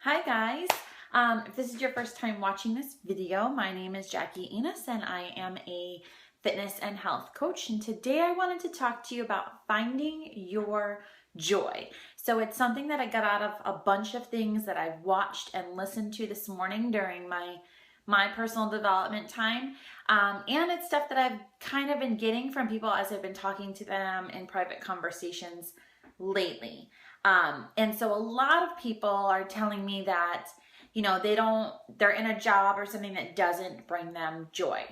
Hi guys, if this is your first time watching this video, my name is Jackie Enos and I am a fitness and health coach, and today I wanted to talk to you about finding your joy. So it's something that I got out of a bunch of things that I've watched and listened to this morning during my personal development time, and it's stuff that I've kind of been getting from people as I've been talking to them in private conversations lately. And so a lot of people are telling me that, they're in a job or something that doesn't bring them joy.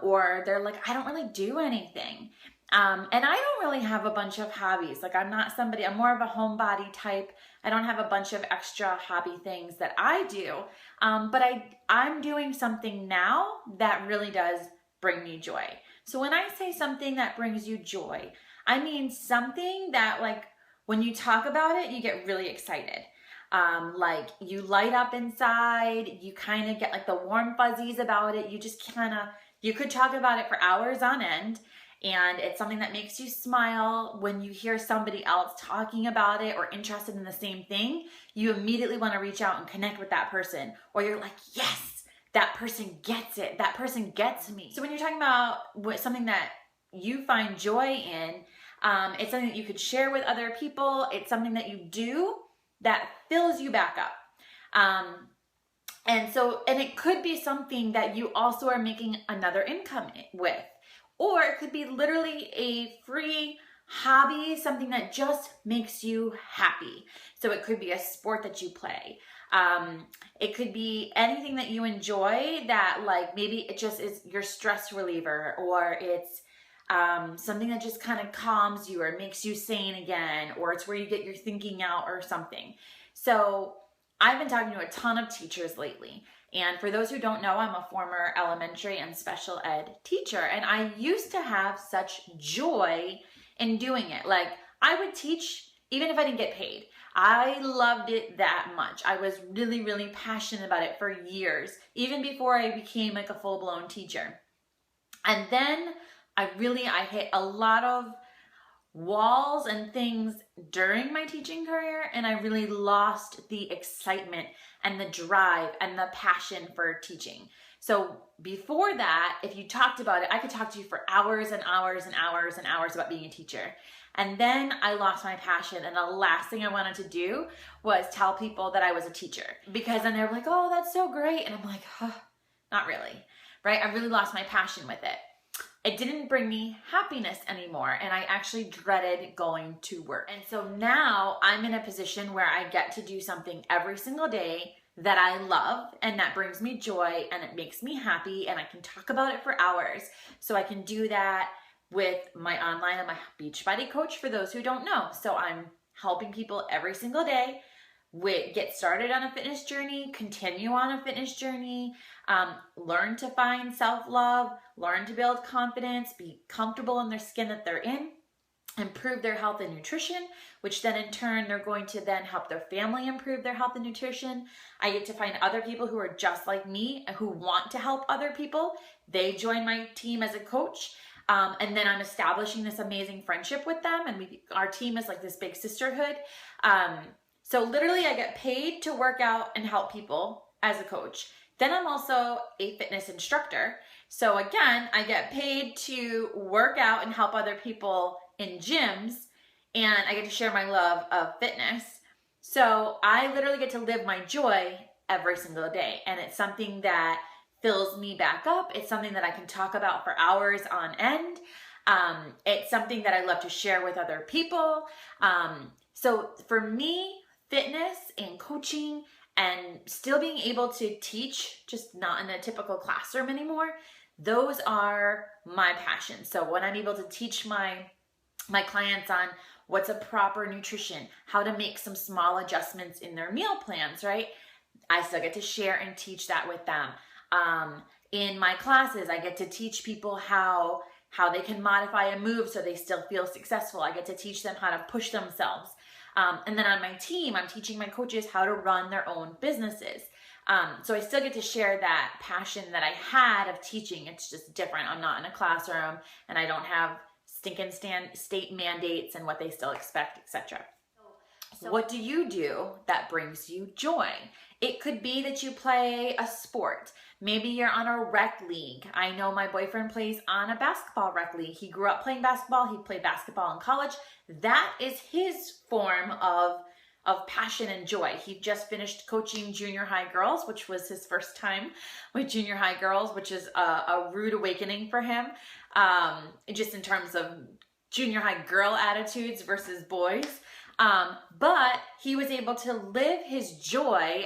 Or they're like, I don't really do anything. And I don't really have a bunch of hobbies. Like I'm more of a homebody type. I don't have a bunch of extra hobby things that I do. But I'm doing something now that really does bring me joy. So when I say something that brings you joy, I mean something that, like, when you talk about it, you get really excited. Like you light up inside, you kind of get like the warm fuzzies about it. You could talk about it for hours on end, and it's something that makes you smile. When you hear somebody else talking about it or interested in the same thing, you immediately want to reach out and connect with that person. Or you're like, yes, that person gets it. That person gets me. So when you're talking about something that you find joy in, it's something that you could share with other people. It's something that you do that fills you back up. And it could be something that you also are making another income with, or it could be literally a free hobby, something that just makes you happy. So it could be a sport that you play. It could be anything that you enjoy that, like, maybe it just is your stress reliever, or it's something that just kind of calms you or makes you sane again, or it's where you get your thinking out or something. So I've been talking to a ton of teachers lately. And for those who don't know, I'm a former elementary and special ed teacher. And I used to have such joy in doing it. Like, I would teach even if I didn't get paid. I loved it that much. I was really, really passionate about it for years, even before I became like a full-blown teacher. And then I hit a lot of walls and things during my teaching career, and I really lost the excitement and the drive and the passion for teaching. So before that, if you talked about it, I could talk to you for hours and hours and hours and hours about being a teacher. And then I lost my passion, and the last thing I wanted to do was tell people that I was a teacher, because then they're like, oh, that's so great. And I'm like, not really, right? I really lost my passion with it. It didn't bring me happiness anymore, and I actually dreaded going to work. And so now I'm in a position where I get to do something every single day that I love and that brings me joy and it makes me happy, and I can talk about it for hours. So I can do that with my online. I'm a Beachbody coach, for those who don't know. So I'm helping people every single day get started on a fitness journey, continue on a fitness journey, learn to find self-love, learn to build confidence, be comfortable in their skin that they're in, improve their health and nutrition, which then in turn, they're going to then help their family improve their health and nutrition. I get to find other people who are just like me, who want to help other people. They join my team as a coach. And then I'm establishing this amazing friendship with them. And our team is like this big sisterhood. So literally I get paid to work out and help people as a coach. Then I'm also a fitness instructor. So again, I get paid to work out and help other people in gyms, and I get to share my love of fitness. So I literally get to live my joy every single day. And it's something that fills me back up. It's something that I can talk about for hours on end. It's something that I love to share with other people. So for me, fitness and coaching and still being able to teach, just not in a typical classroom anymore, those are my passions. So when I'm able to teach my clients on what's a proper nutrition, how to make some small adjustments in their meal plans, right? I still get to share and teach that with them. In my classes, I get to teach people how they can modify a move so they still feel successful. I get to teach them how to push themselves. And then on my team, I'm teaching my coaches how to run their own businesses. So I still get to share that passion that I had of teaching. It's just different. I'm not in a classroom, and I don't have state mandates and what they still expect, etc. What do you do that brings you joy? It could be that you play a sport. Maybe you're on a rec league. I know my boyfriend plays on a basketball rec league. He grew up playing basketball. He played basketball in college. That is his form of passion and joy. He just finished coaching junior high girls, which was his first time with junior high girls, which is a rude awakening for him, just in terms of junior high girl attitudes versus boys. But he was able to live his joy,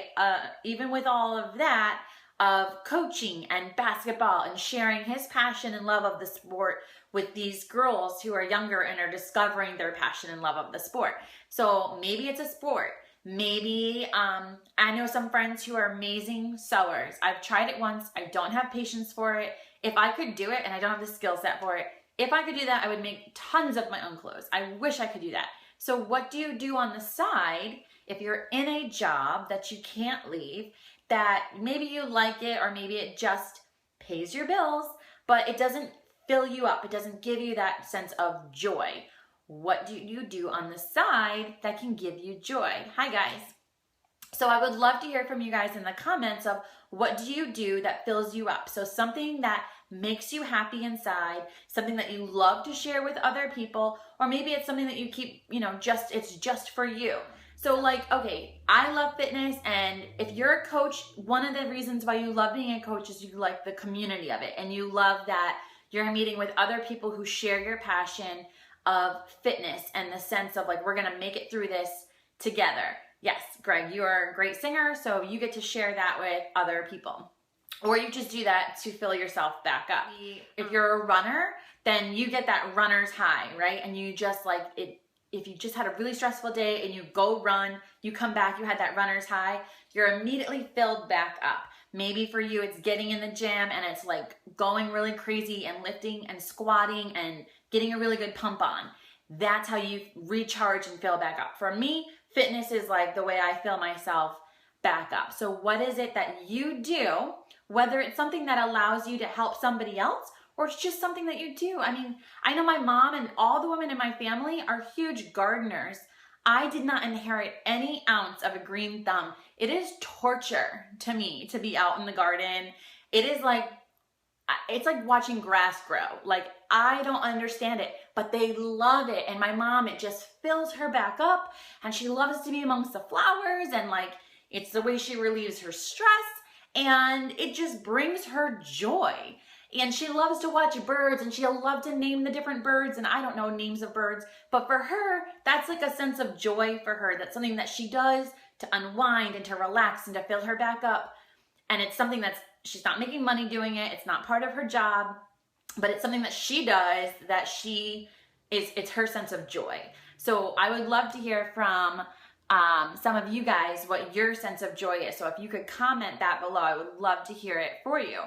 even with all of that, of coaching and basketball and sharing his passion and love of the sport with these girls who are younger and are discovering their passion and love of the sport. So maybe it's a sport. Maybe, I know some friends who are amazing sewers. I've tried it once. I don't have patience for it. If I could do it, and I don't have the skill set for it, if I could do that, I would make tons of my own clothes. I wish I could do that. So what do you do on the side if you're in a job that you can't leave, that maybe you like it, or maybe it just pays your bills, but it doesn't fill you up? It doesn't give you that sense of joy. What do you do on the side that can give you joy? Hi guys. So I would love to hear from you guys in the comments of what do you do that fills you up? So something that makes you happy inside, something that you love to share with other people, or maybe it's something that you keep, it's just for you. So like, okay, I love fitness, and if you're a coach, one of the reasons why you love being a coach is you like the community of it, and you love that you're meeting with other people who share your passion of fitness and the sense of like, we're gonna make it through this together. Yes, Greg, you are a great singer, so you get to share that with other people. Or you just do that to fill yourself back up. If you're a runner, then you get that runner's high, right? And you just like it. If you just had a really stressful day and you go run, you come back, you had that runner's high, you're immediately filled back up. Maybe for you, it's getting in the gym and it's like going really crazy and lifting and squatting and getting a really good pump on. That's how you recharge and fill back up. For me, fitness is like the way I fill myself back up. So what is it that you do, whether it's something that allows you to help somebody else, or it's just something that you do? I mean, I know my mom and all the women in my family are huge gardeners. I did not inherit any ounce of a green thumb. It is torture to me to be out in the garden. It's like watching grass grow. Like, I don't understand it, but they love it. And my mom, it just fills her back up, and she loves to be amongst the flowers, and like, it's the way she relieves her stress, and it just brings her joy. And she loves to watch birds, and she'll love to name the different birds, and I don't know names of birds, but for her, that's like a sense of joy for her. That's something that she does to unwind and to relax and to fill her back up. And it's something that's, she's not making money doing it. It's not part of her job, but it's something that she does that it's her sense of joy. So I would love to hear from some of you guys what your sense of joy is. So if you could comment that below, I would love to hear it for you.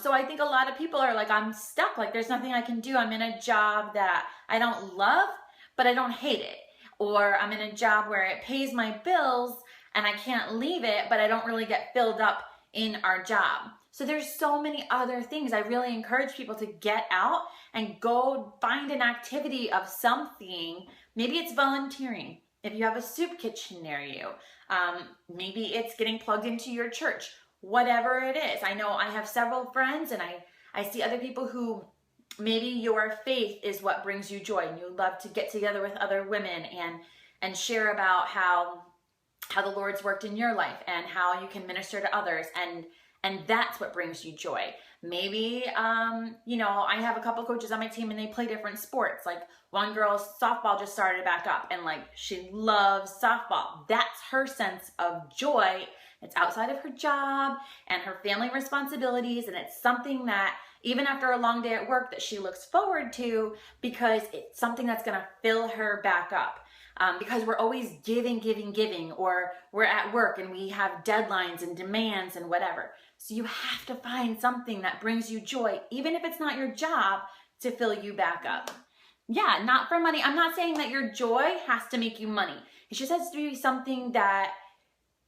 So I think a lot of people are like, I'm stuck, like there's nothing I can do. I'm in a job that I don't love, but I don't hate it. Or I'm in a job where it pays my bills and I can't leave it, but I don't really get filled up in our job. So there's so many other things. I really encourage people to get out and go find an activity of something. Maybe it's volunteering. If you have a soup kitchen near you, maybe it's getting plugged into your church. Whatever it is. I know I have several friends, and I see other people who maybe your faith is what brings you joy, and you love to get together with other women and share about how the Lord's worked in your life and how you can minister to others, and that's what brings you joy. Maybe I have a couple coaches on my team and they play different sports. Like one girl's softball just started back up, and like she loves softball. That's her sense of joy. It's outside of her job and her family responsibilities, and it's something that even after a long day at work that she looks forward to, because it's something that's going to fill her back up. Because we're always giving, or we're at work and we have deadlines and demands and whatever. So you have to find something that brings you joy, even if it's not your job, to fill you back up. Yeah, not for money. I'm not saying that your joy has to make you money. It just has to be something that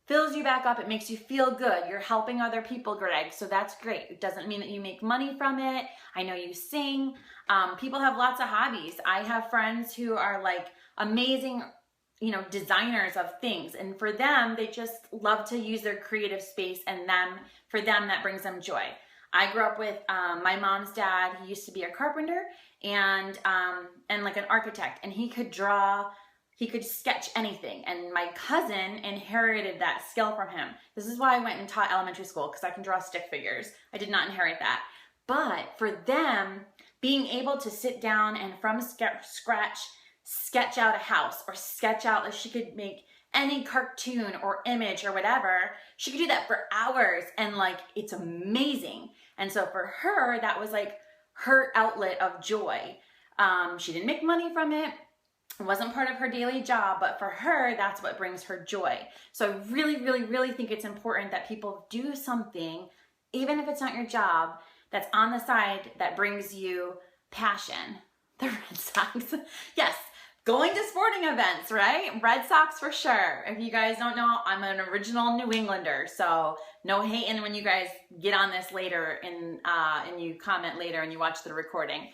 fills you back up. It makes you feel good. You're helping other people, Greg, so that's great. It doesn't mean that you make money from it. I know you sing. People have lots of hobbies. I have friends who are like amazing, designers of things. And for them, they just love to use their creative space, and for them, that brings them joy. I grew up with my mom's dad. He used to be a carpenter and like an architect, and he could draw, he could sketch anything. And my cousin inherited that skill from him. This is why I went and taught elementary school, because I can draw stick figures. I did not inherit that. But for them, being able to sit down and from scratch sketch out a house, or sketch out, like she could make any cartoon or image or whatever, she could do that for hours, and like it's amazing. And so for her, that was like her outlet of joy. She didn't make money from it. It wasn't part of her daily job, but for her, that's what brings her joy. So I really, really, really think it's important that people do something, even if it's not your job, that's on the side that brings you passion. The Red Sox. Yes. Going to sporting events, right? Red Sox for sure. If you guys don't know, I'm an original New Englander, so no hating when you guys get on this later and you comment later and you watch the recording.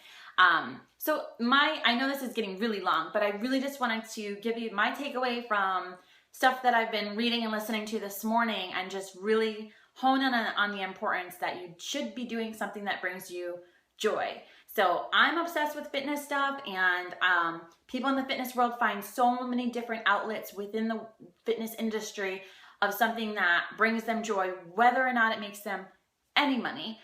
So I know this is getting really long, but I really just wanted to give you my takeaway from stuff that I've been reading and listening to this morning, and just really hone in on the importance that you should be doing something that brings you joy. So I'm obsessed with fitness stuff, and people in the fitness world find so many different outlets within the fitness industry of something that brings them joy, whether or not it makes them any money.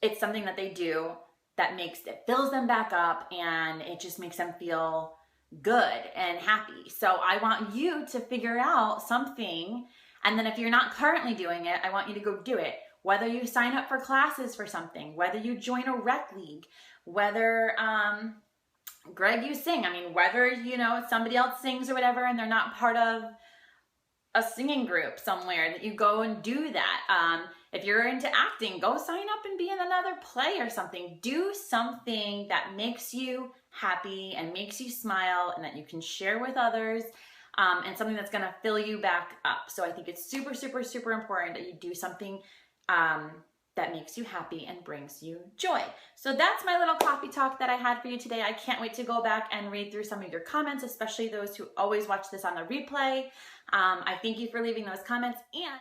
It's something that they do that fills them back up, and it just makes them feel good and happy. So I want you to figure out something, and then if you're not currently doing it, I want you to go do it. Whether you sign up for classes for something, whether you join a rec league, whether, Greg, you sing. I mean, whether, somebody else sings or whatever, and they're not part of a singing group somewhere, that you go and do that. If you're into acting, go sign up and be in another play or something. Do something that makes you happy and makes you smile, and that you can share with others. And something that's going to fill you back up. So I think it's super, super, super important that you do something that makes you happy and brings you joy. So that's my little coffee talk that I had for you today. I can't wait to go back and read through some of your comments, especially those who always watch this on the replay. I thank you for leaving those comments, and